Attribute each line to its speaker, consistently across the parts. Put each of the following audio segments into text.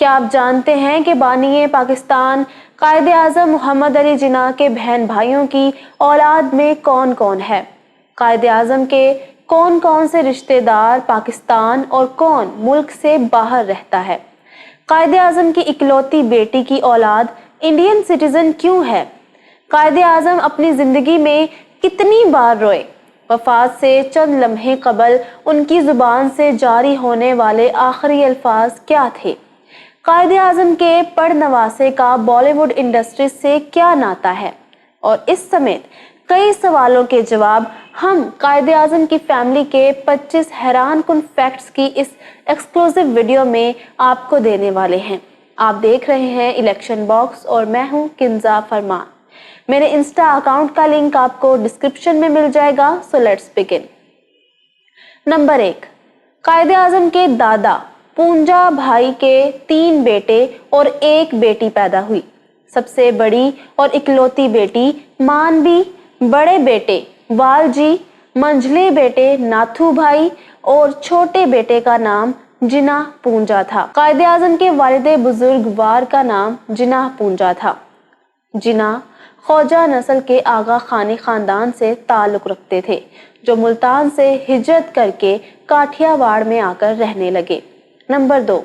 Speaker 1: کیا آپ جانتے ہیں کہ بانی پاکستان قائد اعظم محمد علی جناح کے بہن بھائیوں کی اولاد میں کون کون ہے؟ قائد اعظم کے کون کون سے رشتہ دار پاکستان اور کون ملک سے باہر رہتا ہے؟ قائد اعظم کی اکلوتی بیٹی کی اولاد انڈین سٹیزن کیوں ہے؟ قائد اعظم اپنی زندگی میں کتنی بار روئے؟ وفات سے چند لمحے قبل ان کی زبان سے جاری ہونے والے آخری الفاظ کیا تھے؟ قائد اعظم کے پڑنواسے کا بالی ووڈ انڈسٹری سے کیا ناتا ہے؟ اور اس سمیت کئی سوالوں کے جواب ہم قائد اعظم کی فیملی کے 25 حیران کن فیکٹس کی اس ایکسکلوسیو ویڈیو میں آپ کو دینے والے ہیں۔ آپ دیکھ رہے ہیں الیکشن باکس اور میں ہوں کنزا فرمان۔ میرے انسٹا اکاؤنٹ کا لنک آپ کو ڈسکرپشن میں مل جائے گا، so let's begin. Number 1، Quaid Azam کے دادا پونجا بھائی کے 3 بیٹے اور 1 بیٹی پیدا ہوئی۔ سب سے بڑی اور اکلوتی بیٹی مانوی، بڑے بیٹے والجی، منجھلے بیٹے ناتھو بھائی اور چھوٹے بیٹے کا نام جناح پونجا تھا۔ قائد اعظم کے والد بزرگ وار کا نام جناح پونجا تھا۔ جناح خوجہ نسل کے آغا خانی خاندان سے تعلق رکھتے تھے، جو ملتان سے ہجرت کر کے کاٹھیا واڑ میں آ کر رہنے لگے۔ نمبر 2،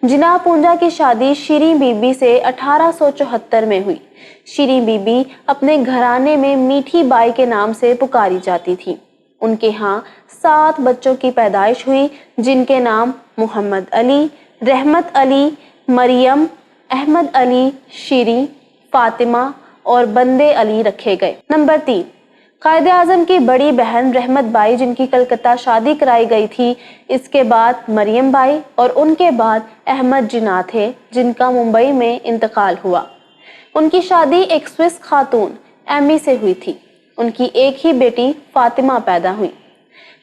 Speaker 1: جناح پونجا کی شادی شیریں بی بی سے 1874 میں ہوئی۔ شیریں بی بی اپنے گھرانے میں میٹھی بائی کے نام سے پکاری جاتی تھی۔ ان کے ہاں 7 بچوں کی پیدائش ہوئی، جن کے نام محمد علی، رحمت علی، مریم، احمد علی، شیریں، فاطمہ اور بندے علی رکھے گئے۔ نمبر 3، قائد اعظم کی بڑی بہن رحمت بائی، جن کی کلکتہ شادی کرائی گئی تھی، اس کے بعد مریم بائی اور ان کے بعد احمد جناح تھے، جن کا ممبئی میں انتقال ہوا۔ ان کی شادی ایک سوئس خاتون ایمی سے ہوئی تھی۔ ان کی ایک ہی بیٹی فاطمہ پیدا ہوئی۔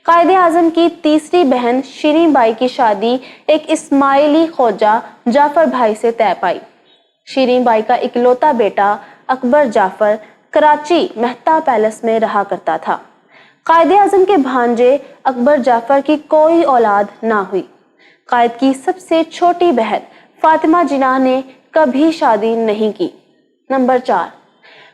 Speaker 1: قائد اعظم کی تیسری بہن شیریں بائی کی شادی ایک اسماعیلی خوجہ جعفر بھائی سے طے پائی۔ شیریں بائی کا اکلوتا بیٹا اکبر جعفر کراچی مہتا پیلس میں رہا کرتا تھا۔ قائد اعظم کے بھانجے اکبر جعفر کی کوئی اولاد نہ ہوئی۔ قائد کی سب سے چھوٹی بہن فاطمہ جناح نے کبھی شادی نہیں کی۔ نمبر 4،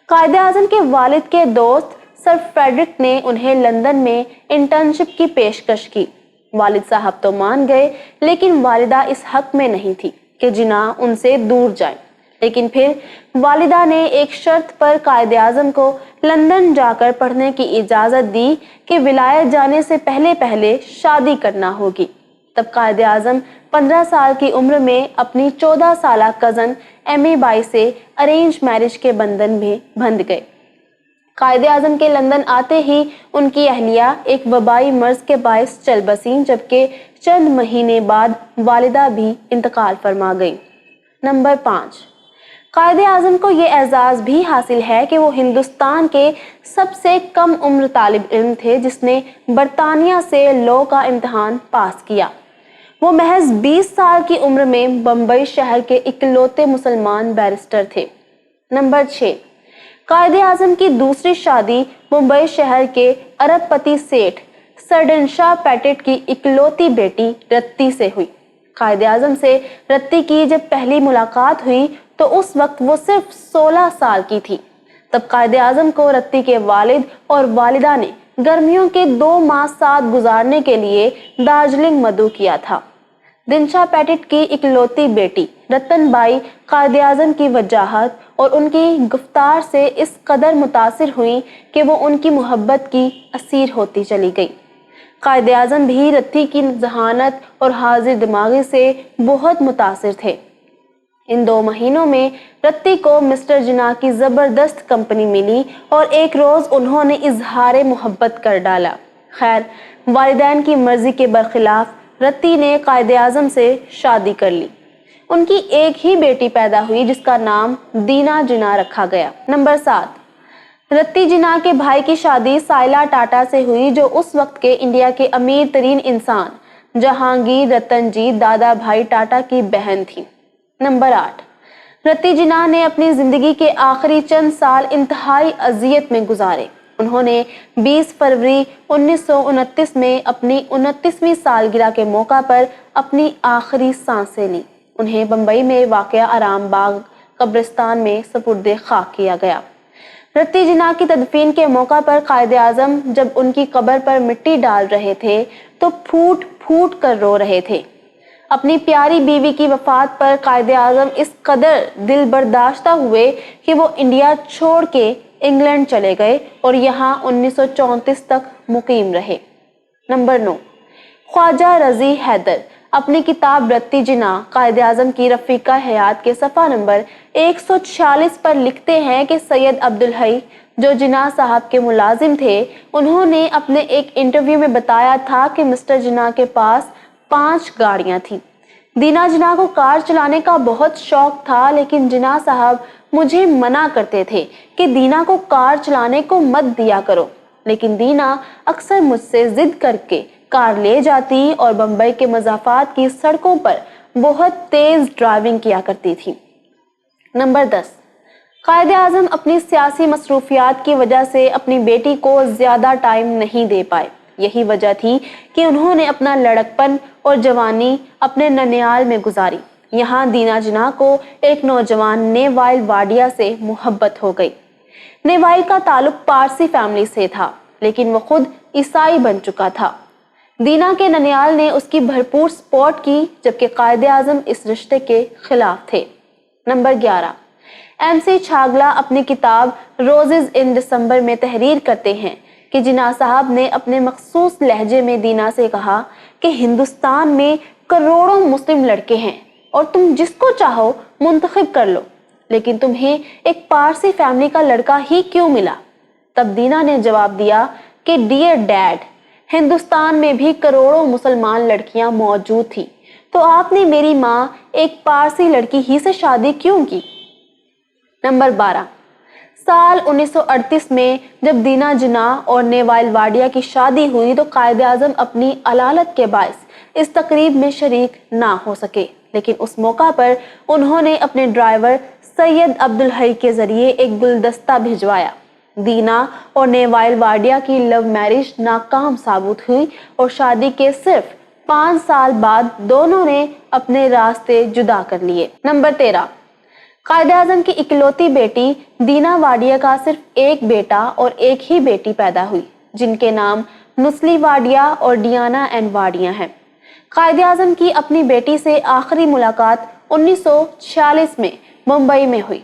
Speaker 1: قائد اعظم کے والد کے دوست سر فریڈرک نے انہیں لندن میں انٹرنشپ کی پیشکش کی۔ والد صاحب تو مان گئے، لیکن والدہ اس حق میں نہیں تھی کہ جناح ان سے دور جائیں۔ لیکن پھر والدہ نے ایک شرط پر قائد اعظم کو لندن جا کر پڑھنے کی اجازت دی کہ ولایت جانے سے پہلے شادی کرنا ہوگی۔ تب قائد اعظم 15 سال کی عمر میں اپنی 14 سالہ کزن ایمی بائی سے ارینج میرج کے بندھن میں بندھ گئے۔ قائد اعظم کے لندن آتے ہی ان کی اہلیہ ایک وبائی مرض کے باعث چل بسیں، جبکہ چند مہینے بعد والدہ بھی انتقال فرما گئیں۔ نمبر 5، قائد اعظم کو یہ اعزاز بھی حاصل ہے کہ وہ ہندوستان کے سب سے کم عمر طالب علم تھے جس نے برطانیہ سے لاء کا امتحان پاس کیا۔ وہ محض 20 سال کی عمر میں بمبئی شہر کے اکلوتے مسلمان بیرسٹر تھے۔ نمبر 6، قائد اعظم کی دوسری شادی ممبئی شہر کے ارب پتی سیٹھ سرڈنشاہ پیٹٹ کی اکلوتی بیٹی رتی سے ہوئی۔ قائد اعظم سے رتی کی جب پہلی ملاقات ہوئی تو اس وقت وہ صرف 16 سال کی تھی۔ تب قائد اعظم کو رتی کے والد اور والدہ نے گرمیوں کے 2 ماہ ساتھ گزارنے کے لیے دارجلنگ مدعو کیا تھا۔ دنشا پیٹٹ کی اکلوتی بیٹی رتن بائی قائد اعظم کی وجاہت اور ان کی گفتار سے اس قدر متاثر ہوئی کہ وہ ان کی محبت کی اسیر ہوتی چلی گئی۔ قائد اعظم بھی رتی کی ذہانت اور حاضر دماغی سے بہت متاثر تھے۔ ان 2 مہینوں میں رتی کو مسٹر جناح کی زبردست کمپنی ملی اور ایک روز انہوں نے اظہار محبت کر ڈالا۔ خیر، والدین کی مرضی کے برخلاف رتی نے قائد اعظم سے شادی کر لی۔ ان کی ایک ہی بیٹی پیدا ہوئی جس کا نام دینا جناح رکھا گیا۔ نمبر 7، رتی جناح کے بھائی کی شادی سائلہ ٹاٹا سے ہوئی، جو اس وقت کے انڈیا کے امیر ترین انسان جہانگیر رتن جی دادا بھائی ٹاٹا کی بہن تھی۔ نمبر 8، رتی جناح نے اپنی زندگی کے آخری چند سال انتہائی اذیت میں گزارے۔ انہوں نے 20 فروری 1929 میں اپنی 29ویں سالگرہ کے موقع پر اپنی آخری سانسیں لیں۔ انہیں بمبئی میں واقع آرام باغ قبرستان میں سپرد خاک کیا گیا۔ رتی جناح کی تدفین کے موقع پر قائد اعظم جب ان کی قبر پر مٹی ڈال رہے تھے تو پھوٹ پھوٹ کر رو رہے تھے۔ اپنی پیاری بیوی کی وفات پر قائد اعظم اس قدر دل برداشتہ ہوئے کہ وہ انڈیا چھوڑ کے انگلینڈ چلے گئے اور یہاں 1934 تک مقیم رہے۔ نمبر 9، خواجہ رضی حیدر اپنی کتاب رتی جناح قائد اعظم کی رفیقہ حیات کے صفحہ نمبر 146 پر لکھتے ہیں کہ سید عبدالحی جو جناح صاحب کے ملازم تھے، انہوں نے اپنے ایک انٹرویو میں بتایا تھا کہ مسٹر جناح کے پاس 5 گاڑیاں تھیں۔ دینا جناح کو کار چلانے کا بہت شوق تھا، لیکن جناح صاحب مجھے منع کرتے تھے کہ دینا کو کار چلانے کو مت دیا کرو، لیکن دینا اکثر مجھ سے ضد کر کے کار لے جاتی اور بمبئی کے مضافات کی سڑکوں پر بہت تیز ڈرائیونگ کیا کرتی تھی۔ نمبر 10، قائد اعظم اپنی سیاسی مصروفیات کی وجہ سے اپنی بیٹی کو زیادہ ٹائم نہیں دے پائے۔ یہی وجہ تھی کہ انہوں نے اپنا لڑکپن اور جوانی اپنے ننیال میں گزاری۔ یہاں دینا جناح کو ایک نوجوان نیوائل واڈیا سے محبت ہو گئی۔ نیوائل کا تعلق پارسی فیملی سے تھا، لیکن وہ خود عیسائی بن چکا تھا۔ دینا کے ننیال نے اس کی بھرپور سپورٹ کی، جبکہ قائد اعظم اس رشتے کے خلاف تھے۔ نمبر 11، ایم سی چھاگلا اپنی کتاب روزز ان دسمبر میں تحریر کرتے ہیں کہ جناح صاحب نے اپنے مخصوص لہجے میں دینا سے کہا کہ ہندوستان میں کروڑوں مسلم لڑکے ہیں اور تم جس کو چاہو منتخب کر لو، لیکن تمہیں ایک پارسی فیملی کا لڑکا ہی کیوں ملا؟ تب دینا نے جواب دیا کہ ڈیئر ڈیڈ، ہندوستان میں بھی کروڑوں مسلمان لڑکیاں موجود تھی، تو آپ نے میری ماں ایک پارسی لڑکی ہی سے شادی کیوں کی؟ نمبر 12، سال 1938 میں جب دینا جناح اور نیوائل واڈیا کی شادی ہوئی تو قائد اعظم اپنی علالت کے باعث اس تقریب میں شریک نہ ہو سکے، لیکن اس موقع پر انہوں نے اپنے ڈرائیور سید عبدالحی کے ذریعے ایک گلدستہ بھجوایا۔ دینا اور نیوائل واڈیا کی لو میرج ناکام ثابت ہوئی اور شادی کے صرف 5 سال بعد دونوں نے اپنے راستے جدا کر لیے۔ نمبر 13، قائد اعظم کی اکلوتی بیٹی دینا واڈیا کا صرف ایک بیٹا اور ایک ہی بیٹی پیدا ہوئی، جن کے نام نسلی واڈیا اور ڈیانا این واڈیا ہیں۔ قائد اعظم کی اپنی بیٹی سے آخری ملاقات 1946 میں ممبئی میں ہوئی۔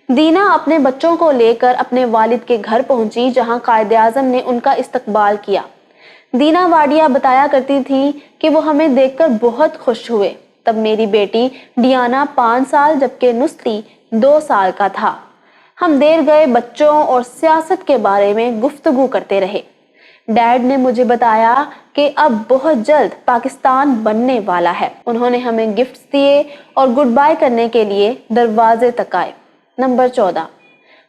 Speaker 1: دینا اپنے بچوں کو لے کر اپنے والد کے گھر پہنچی، جہاں قائد اعظم نے ان کا استقبال کیا۔ دینا واڈیا بتایا کرتی تھی کہ وہ ہمیں دیکھ کر بہت خوش ہوئے۔ تب میری بیٹی ڈیانا 5 سال جبکہ نسلی 2 سال کا تھا۔ ہم دیر گئے بچوں اور سیاست کے بارے میں گفتگو کرتے رہے۔ ڈیڈ نے مجھے بتایا کہ اب بہت جلد پاکستان بننے والا ہے۔ انہوں نے ہمیں گفٹس دیے اور گڈ بائی کرنے کے لیے دروازے تک آئے۔ نمبر 14،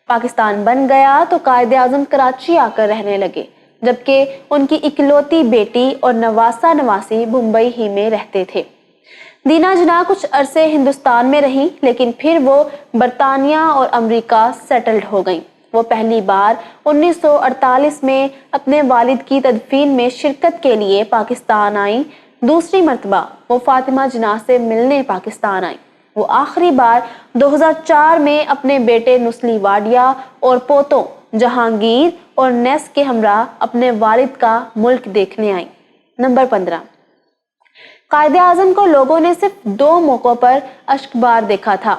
Speaker 1: پاکستان بن گیا تو قائد اعظم کراچی آ کر رہنے لگے، جبکہ ان کی اکلوتی بیٹی اور نواسہ نواسی ممبئی ہی میں رہتے تھے۔ دینا جناح کچھ عرصے ہندوستان میں رہی، لیکن پھر وہ برطانیہ اور امریکہ سیٹلڈ ہو گئیں۔ وہ پہلی بار 1948 میں اپنے والد کی تدفین میں شرکت کے لیے پاکستان آئیں۔ دوسری مرتبہ وہ فاطمہ جناح سے ملنے پاکستان آئیں۔ وہ آخری بار 2004 میں اپنے بیٹے نسلی واڈیا اور پوتوں جہانگیر اور نیس کے ہمراہ اپنے والد کا ملک دیکھنے آئیں۔ نمبر 15، قائد اعظم کو لوگوں نے صرف 2 موقعوں پر اشکبار دیکھا تھا۔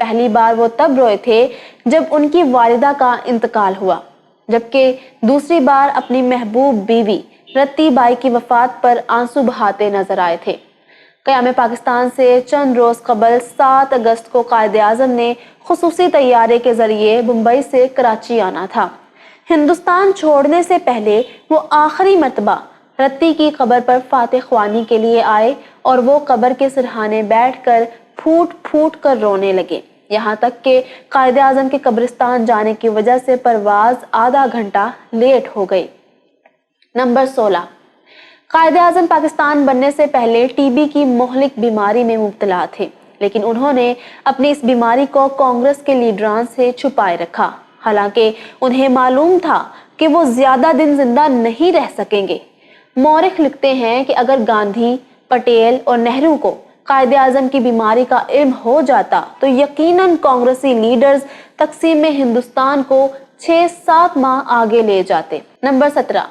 Speaker 1: پہلی بار وہ تب روئے تھے جب ان کی والدہ کا انتقال ہوا، جبکہ دوسری بار اپنی محبوب بیوی رتی بائی کی وفات پر آنسو بہاتے نظر آئے تھے۔ قیام پاکستان سے چند روز قبل 7 اگست کو قائد اعظم نے خصوصی طیارے کے ذریعے ممبئی سے کراچی آنا تھا۔ ہندوستان چھوڑنے سے پہلے وہ آخری مرتبہ رتی کی قبر پر فاتح خوانی کے لیے آئے اور وہ قبر کے سرہانے بیٹھ کر پھوٹ پھوٹ کر رونے لگے، یہاں تک کہ قائد اعظم کے قبرستان جانے کی وجہ سے پرواز آدھا گھنٹہ لیٹ ہو گئی۔ نمبر 16، قائد اعظم پاکستان بننے سے پہلے ٹی بی کی مہلک بیماری میں مبتلا تھے، لیکن انہوں نے اپنی اس بیماری کو کانگریس کے لیڈران سے چھپائے رکھا، حالانکہ انہیں معلوم تھا کہ وہ زیادہ دن زندہ نہیں رہ سکیں گے۔ مورخ لکھتے ہیں کہ اگر گاندھی، پٹیل اور نہرو کو قائد اعظم کی بیماری کا علم ہو جاتا تو یقیناً کانگریسی لیڈرز تقسیم ہندوستان کو 6-7 ماہ آگے لے جاتے۔ نمبر 17،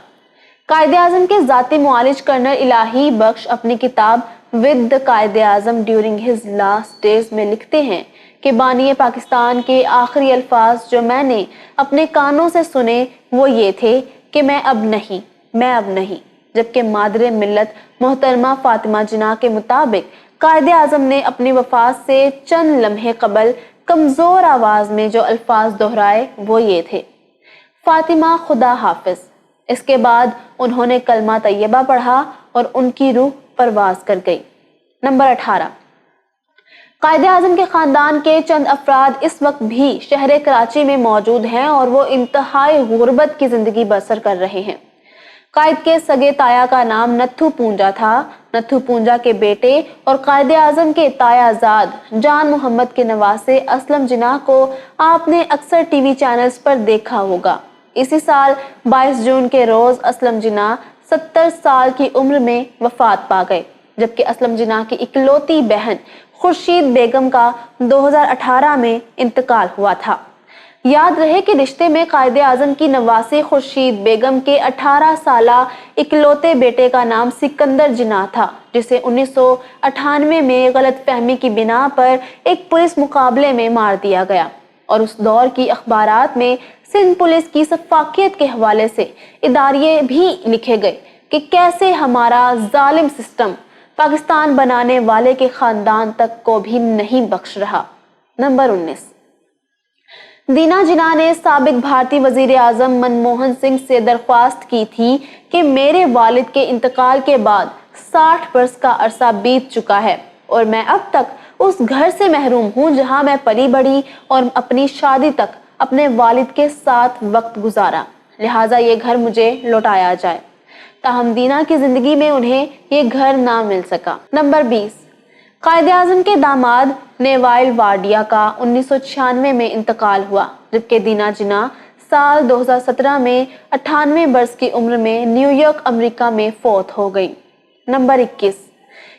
Speaker 1: قائد اعظم کے ذاتی معالج کرنل الہی بخش اپنی کتاب with the Quaid Azam during his last days میں لکھتے ہیں کہ بانی پاکستان کے آخری الفاظ جو میں نے اپنے کانوں سے سنے وہ یہ تھے کہ میں اب نہیں، جبکہ مادر ملت محترمہ فاطمہ جناح کے مطابق قائد اعظم نے اپنی وفات سے چند لمحے قبل کمزور آواز میں جو الفاظ دہرائے وہ یہ تھے، فاطمہ خدا حافظ۔ اس کے بعد انہوں نے کلمہ طیبہ پڑھا اور ان کی روح پرواز کر گئی۔ نمبر 18، قائد اعظم کے خاندان کے چند افراد اس وقت بھی شہر کراچی میں موجود ہیں اور وہ انتہائی غربت کی زندگی بسر کر رہے ہیں۔ قائد کے سگے تایا کا نام نتھو پونجا تھا۔ نتھو پونجا کے بیٹے اور قائد اعظم کے تایا زاد جان محمد کے نواسے اسلم جناح کو آپ نے اکثر ٹی وی چینلز پر دیکھا ہوگا۔ اسی سال 22 جون کے روز اسلم جناح 70 سال کی عمر میں وفات پا گئے، جبکہ اسلم جناح کی اکلوتی بہن خورشید بیگم کا 2018 میں انتقال ہوا تھا۔ یاد رہے کہ رشتے میں قائد اعظم کی نواسی خورشید بیگم کے 18 سالہ اکلوتے بیٹے کا نام سکندر جناح تھا، جسے 1998 میں غلط فہمی کی بنا پر ایک پولیس مقابلے میں مار دیا گیا، اور اس دور کی اخبارات میں سندھ پولیس کی شفافیت کے حوالے سے اداریے بھی لکھے گئے کہ کیسے ہمارا ظالم سسٹم پاکستان بنانے والے کے خاندان تک کو بھی نہیں بخش رہا۔ نمبر 19، دینا جناح نے سابق بھارتی وزیر اعظم منموہن سنگھ سے درخواست کی تھی کہ میرے والد کے انتقال کے بعد 60 برس کا عرصہ بیت چکا ہے اور میں اب تک اس گھر سے محروم ہوں جہاں میں پلی بڑھی اور اپنی شادی تک اپنے والد کے ساتھ وقت گزارا، لہٰذا یہ گھر مجھے لوٹایا جائے۔ تاہم دینا کی زندگی میں انہیں یہ گھر نہ مل سکا۔ نمبر 20، قائد اعظم کے داماد نیوائل واڈیا کا 1996 میں انتقال ہوا، جبکہ دینا جناح سال 2017 میں 98 برس کی عمر میں نیو یارک امریکہ میں فوت ہو گئی۔ نمبر 21،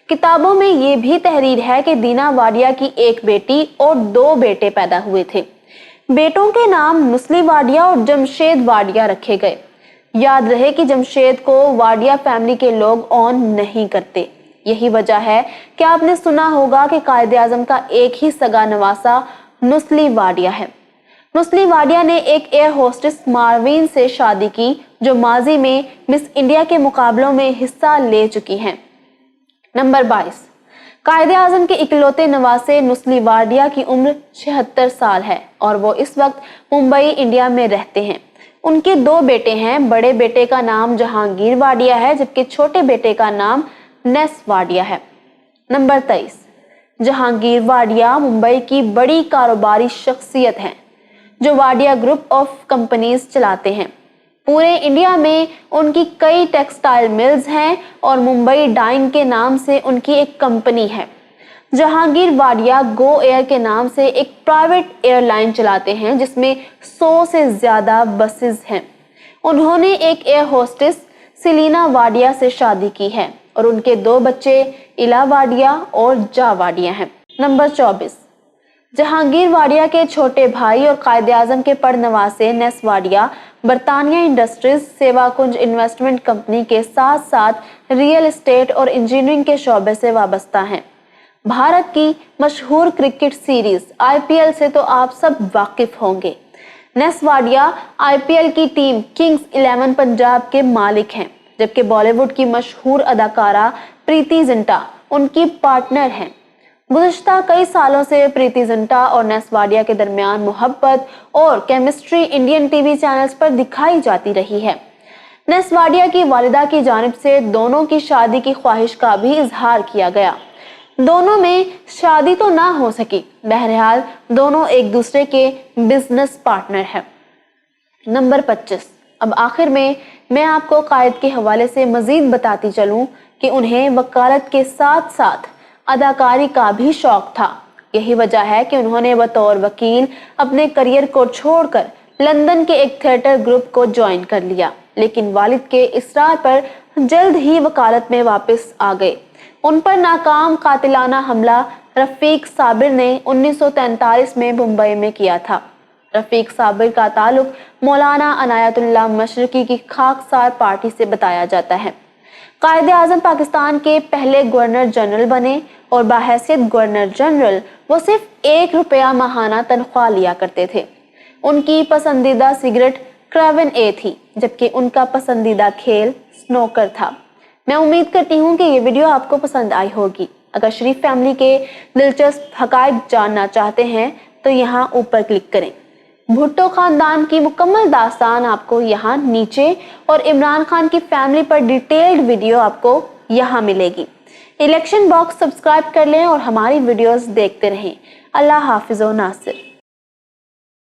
Speaker 1: کتابوں میں یہ بھی تحریر ہے کہ دینا واڈیا کی ایک بیٹی اور 2 بیٹے پیدا ہوئے تھے۔ بیٹوں کے نام نسلی واڈیا اور جمشید واڈیا رکھے گئے۔ یاد رہے کہ جمشید کو واڈیا فیملی کے لوگ اون نہیں کرتے۔ یہی وجہ ہے کہ آپ نے سنا ہوگا کہ قائد اعظم کا ایک ہی سگا نواسا نسلی واڈیا ہے۔ نسلی واڈیا نے ایک ایئر ہوسٹس ماروین سے شادی کی جو ماضی میں مس انڈیا کے مقابلوں میں حصہ لے چکی ہیں۔ نمبر 22، قائد اعظم کے اکلوتے نواسے نسلی واڈیا کی عمر 76 سال ہے اور وہ اس وقت ممبئی انڈیا میں رہتے ہیں۔ ان کے 2 بیٹے ہیں، بڑے بیٹے کا نام جہانگیر واڈیا ہے جبکہ چھوٹے بیٹے کا نام نیس واڈیا ہے۔ نمبر 23، جہانگیر واڈیا ممبئی کی بڑی کاروباری شخصیت ہیں جو واڈیا گروپ آف کمپنیز چلاتے ہیں۔ پورے انڈیا میں ان کی کئی ٹیکسٹائل ملز ہیں اور ممبئی ڈائن کے نام سے ان کی ایک کمپنی ہے۔ جہانگیر واڈیا گو ایئر کے نام سے ایک پرائیویٹ ایئر لائن چلاتے ہیں جس میں 100 سے زیادہ بسز ہیں۔ انہوں نے ایک ایئر ہوسٹس سیلینا واڈیا سے شادی کی ہے اور ان کے 2 بچے الا واڈیا اور جا واڈیا ہیں۔ نمبر 24، جہانگیر واڈیا کے چھوٹے بھائی اور قائد اعظم کے پڑنواسے نیس واڈیا برطانیہ انڈسٹریز سیوا کنج انویسٹمنٹ کمپنی کے ساتھ ساتھ ریئل اسٹیٹ اور انجینئرنگ کے شعبے سے وابستہ ہیں۔ بھارت کی مشہور کرکٹ سیریز IPL سے تو آپ سب واقف ہوں گے۔ نیس واڈیا IPL کی ٹیم کنگز 11 پنجاب کے مالک ہیں، جبکہ بالی ووڈ کی مشہور اداکارہ پریتی زنٹا ان کی پارٹنر ہیں۔ گزشتہ کئی سالوں سے پریتی زنٹا اور نیس واڈیا کے درمیان محبت اور chemistry Indian TV channels پر دکھائی جاتی رہی ہے۔ نیس واڈیا کی والدہ کی جانب سے دونوں کی شادی کی خواہش کا بھی اظہار کیا گیا۔ دونوں میں شادی تو نہ ہو سکی، بہرحال دونوں ایک دوسرے کے بزنس پارٹنر ہیں۔ نمبر 25، اب آخر میں آپ کو قائد کے حوالے سے مزید بتاتی چلوں کہ انہیں وکالت کے ساتھ ساتھ اداکاری کا بھی شوق تھا۔ یہی وجہ ہے کہ انہوں نے بطور وکیل اپنے کریئر کو چھوڑ کر لندن کے ایک تھیٹر گروپ کو جوائن کر لیا، لیکن والد کے اصرار پر جلد ہی وکالت میں واپس آ گئے۔ ان پر ناکام قاتلانہ حملہ رفیق صابر نے 1943 میں ممبئی میں کیا تھا۔ رفیق صابر کا تعلق مولانا عنایت اللہ مشرقی کی خاکسار پارٹی سے بتایا جاتا ہے۔ قائد اعظم پاکستان کے پہلے گورنر جنرل بنے اور بحیثیت گورنر جنرل وہ صرف 1 روپیہ ماہانہ تنخواہ لیا کرتے تھے۔ ان کی پسندیدہ سگریٹ کریون اے تھی، جبکہ ان کا پسندیدہ کھیل سنوکر تھا۔ میں امید کرتی ہوں کہ یہ ویڈیو آپ کو پسند آئی ہوگی۔ اگر شریف فیملی کے دلچسپ حقائق جاننا چاہتے ہیں تو یہاں اوپر کلک کریں۔ بھٹو خاندان کی مکمل داستان آپ کو یہاں نیچے اور عمران خان کی فیملی پر ڈیٹیلڈ ویڈیو آپ کو یہاں ملے گی۔ الیکشن باکس سبسکرائب کر لیں اور ہماری ویڈیوز دیکھتے رہیں۔ اللہ حافظ و ناصر۔